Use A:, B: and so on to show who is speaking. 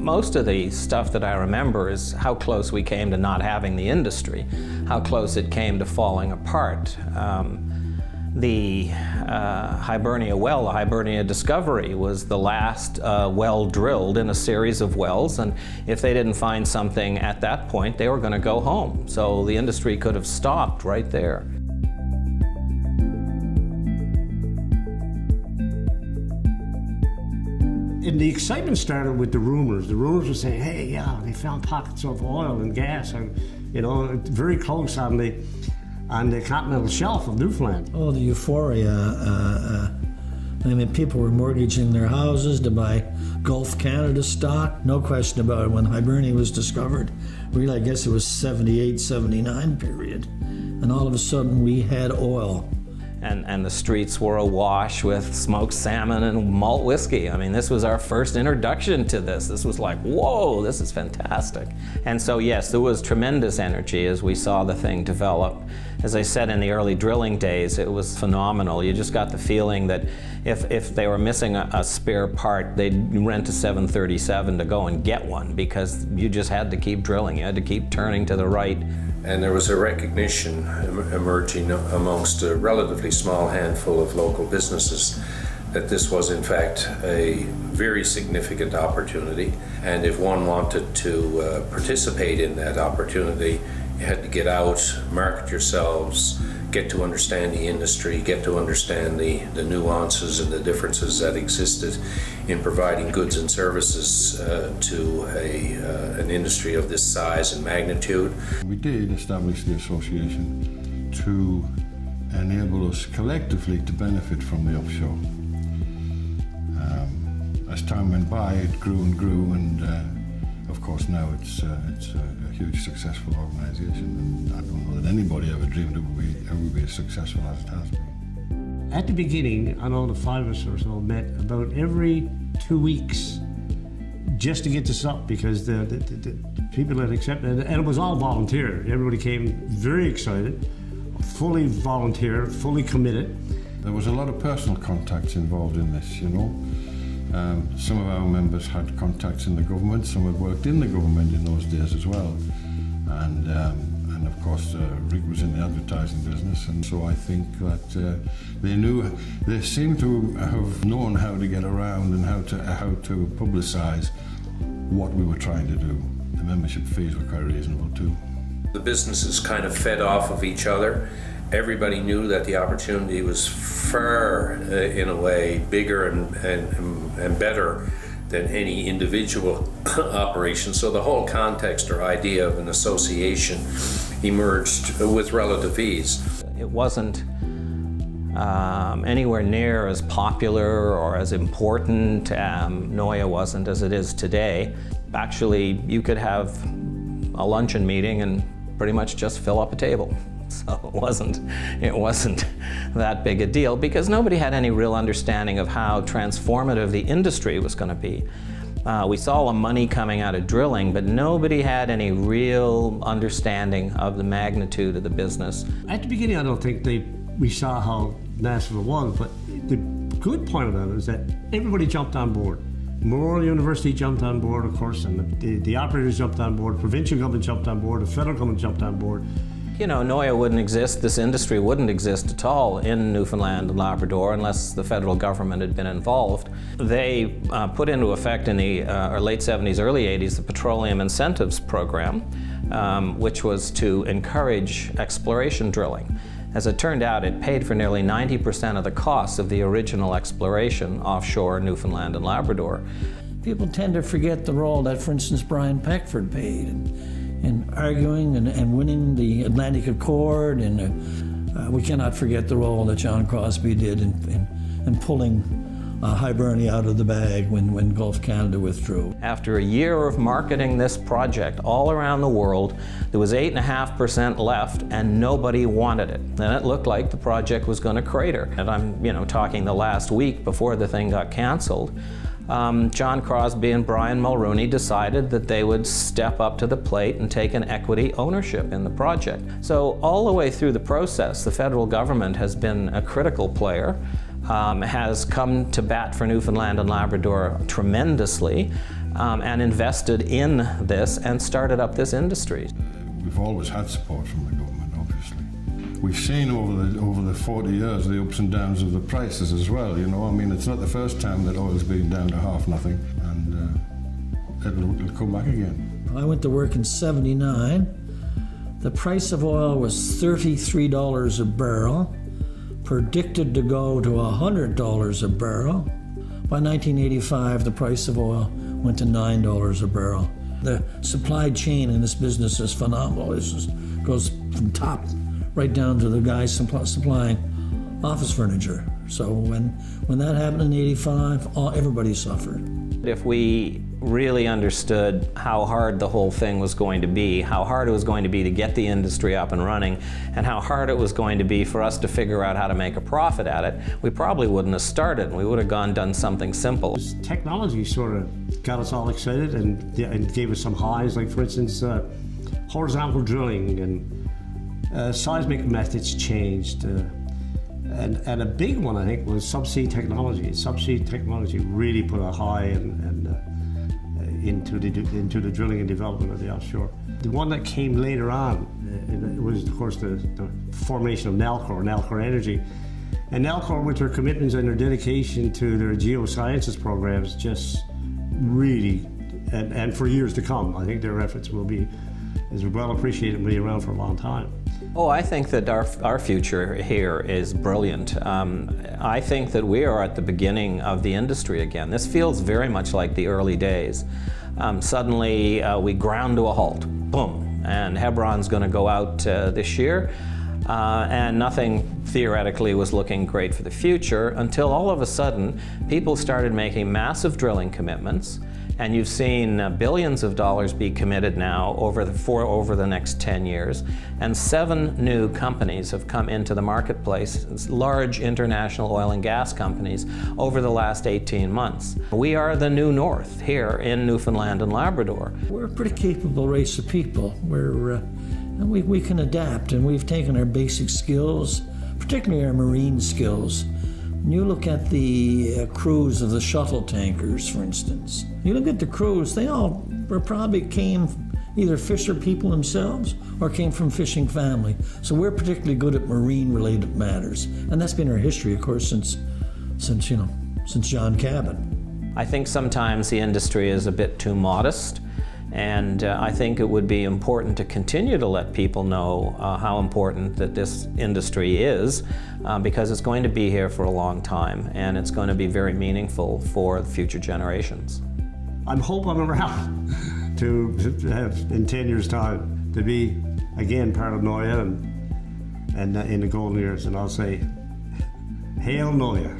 A: Most of the stuff that I remember is how close we came to not having the industry, how close it came to falling apart. The Hibernia well, the Hibernia discovery, was the last well drilled in a series of wells, and if they didn't find something at that point, they were going to go home. So the industry could have stopped right there.
B: And the excitement started with the rumors. The rumors were saying, hey, yeah, they found pockets of oil and gas, and, you know, very close on the continental shelf of Newfoundland.
C: Oh, the euphoria. I mean, people were mortgaging their houses to buy Gulf Canada stock. No question about it. When Hibernia was discovered, really, I guess it was 78, 79 period. And all of a sudden, we had oil.
A: And the streets were awash with smoked salmon and malt whiskey. I mean, this was our first introduction to this. This was like, whoa, this is fantastic. And so yes, there was tremendous energy as we saw the thing develop. As I said, in the early drilling days, it was phenomenal. You just got the feeling that if they were missing a spare part, they'd rent a 737 to go and get one, because you just had to keep drilling. You had to keep turning to the right.
D: And there was a recognition emerging amongst a relatively small handful of local businesses that this was in fact a very significant opportunity. And if one wanted to participate in that opportunity, you had to get out, market yourselves, get to understand the industry, get to understand the nuances and the differences that existed in providing goods and services to an industry of this size and magnitude.
E: We did establish the association to enable us collectively to benefit from the offshore. As time went by, it grew and grew, and of course now it's a huge successful organisation, and I don't know that anybody ever dreamed it would be as successful as it has been.
B: At the beginning, I know the five of us or so met about every 2 weeks just to get this up, because the people that accepted it, and it was all volunteer. Everybody came very excited, fully volunteer, fully committed.
E: There was a lot of personal contacts involved in this, you know. Some of our members had contacts in the government, some had worked in the government in those days as well. And of course, Rick was in the advertising business, and so I think that they seemed to have known how to get around and how to publicise what we were trying to do. The membership fees were quite reasonable too.
D: The businesses kind of fed off of each other. Everybody knew that the opportunity was far, in a way, bigger and better than any individual operation. So the whole context or idea of an association emerged with relative ease.
A: It wasn't anywhere near as popular or as important. NOIA wasn't as it is today. Actually, you could have a luncheon meeting and pretty much just fill up a table. So it wasn't that big a deal, because nobody had any real understanding of how transformative the industry was going to be. We saw the money coming out of drilling, but nobody had any real understanding of the magnitude of the business.
B: At the beginning, I don't think we saw how massive it was, but the good point about it is that everybody jumped on board. Memorial University jumped on board, of course, and the operators jumped on board, provincial government jumped on board, the federal government jumped on board.
A: You know, NOIA wouldn't exist, this industry wouldn't exist at all in Newfoundland and Labrador unless the federal government had been involved. They put into effect in the late 70s, early 80s, the Petroleum Incentives Program, which was to encourage exploration drilling. As it turned out, it paid for nearly 90% of the costs of the original exploration offshore Newfoundland and Labrador.
C: People tend to forget the role that, for instance, Brian Peckford played in arguing and winning the Atlantic Accord, and we cannot forget the role that John Crosby did in pulling Hibernia out of the bag when Gulf Canada withdrew.
A: After a year of marketing this project all around the world, there was 8.5% left and nobody wanted it. And it looked like the project was going to crater. And I'm talking the last week before the thing got canceled. John Crosby and Brian Mulrooney decided that they would step up to the plate and take an equity ownership in the project. So all the way through the process, the federal government has been a critical player, has come to bat for Newfoundland and Labrador tremendously, and invested in this and started up this industry.
E: We've always had support from the government, obviously. We've seen over the 40 years the ups and downs of the prices as well, you know. I mean, it's not the first time that oil's been down to half nothing, and it'll come back again.
C: I went to work in '79. The price of oil was $33 a barrel, predicted to go to $100 a barrel. By 1985, the price of oil went to $9 a barrel. The supply chain in this business is phenomenal. It goes from top right down to the guys supplying office furniture. So when that happened in '85, everybody suffered.
A: If we really understood how hard the whole thing was going to be, how hard it was going to be to get the industry up and running, and how hard it was going to be for us to figure out how to make a profit at it, we probably wouldn't have started. We would have done something simple.
B: Technology sort of got us all excited and gave us some highs, like for instance, horizontal drilling and seismic methods changed. And a big one, I think, was subsea technology. Subsea technology really put a high into the drilling and development of the offshore. The one that came later on was, of course, the formation of Nalcor Energy. And Nalcor, with their commitments and their dedication to their geosciences programs, just really, and for years to come, I think their efforts will be as well appreciated and be around for a long time.
A: Oh, I think that our future here is brilliant. I think that we are at the beginning of the industry again. This feels very much like the early days. Suddenly, we ground to a halt, boom, and Hebron's going to go out this year, and nothing theoretically was looking great for the future until all of a sudden, people started making massive drilling commitments. And you've seen billions of dollars be committed now over the next 10 years. And 7 new companies have come into the marketplace, large international oil and gas companies, over the last 18 months. We are the new North here in Newfoundland and Labrador.
C: We're a pretty capable race of people. We can adapt, and we've taken our basic skills, particularly our marine skills. When you look at the crews of the shuttle tankers, for instance, you look at the crews, they all probably came either fisher people themselves or came from fishing family. So we're particularly good at marine-related matters, and that's been our history, of course, since John Cabot.
A: I think sometimes the industry is a bit too modest. And I think it would be important to continue to let people know how important that this industry is, because it's going to be here for a long time, and it's going to be very meaningful for future generations.
B: I hope I'm around to have, in 10 years' time, to be again part of NOIA and in the golden years, and I'll say, hail NOIA.